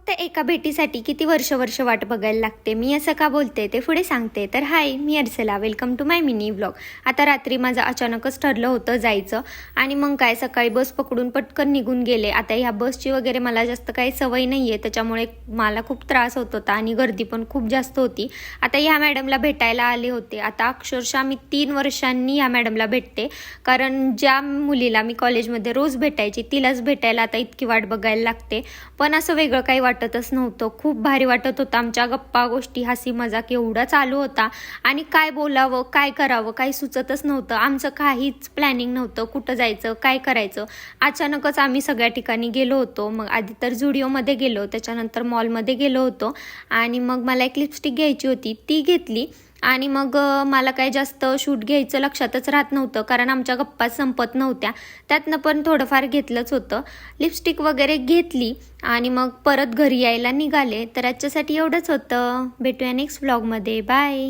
फक्त एका भेटीसाठी किती वर्ष वाट बघायला लागते. मी असं का बोलते ते पुढे सांगते. तर हाय, मी Archala, welcome to my mini vlog. आता रात्री माझं अचानकच ठरलं होतं जायचं आणि मग काय सकाळी बस पकडून पटकन निघून गेले. आता ह्या बसची वगैरे मला जास्त काही सवय नाही आहे, त्याच्यामुळे मला खूप त्रास होत होता आणि गर्दी पण खूप जास्त होती. आता ह्या मॅडमला भेटायला आले होते. आता अक्षरशः मी 3 वर्षांनी ह्या मॅडमला भेटते, कारण ज्या मुलीला मी कॉलेजमध्ये रोज भेटायची तिलाच भेटायला आता इतकी वाट बघायला लागते. पण असं वेगळं काही वाटतच नव्हतं. खूप भारी वाटत होतं. आमच्या गप्पा गोष्टी हसी मजाक एवढा चालू होता आणि काय बोलावं काय करावं काही सुचतच नव्हतं. आमचं काहीच प्लॅनिंग नव्हतं, कुठं जायचं काय करायचं. अचानकच आम्ही सगळ्या ठिकाणी गेलो होतो. मग आधी तर झुडिओमध्ये गेलो, त्याच्यानंतर मॉलमध्ये गेलो होतो आणि मग मला एक लिपस्टिक घ्यायची होती, ती घेतली. आणि मग मला काही जास्त शूट घ्यायचं लक्षातच राहत नव्हतं, कारण आमच्या गप्पा संपत नव्हत्या. त्यातनं पण थोडंफार घेतलंच होतं. लिपस्टिक वगैरे घेतली आणि मग परत घरी यायला निघाले. तर आजच्यासाठी एवढंच होतं. भेटूया नेक्स्ट व्लॉगमध्ये. बाय.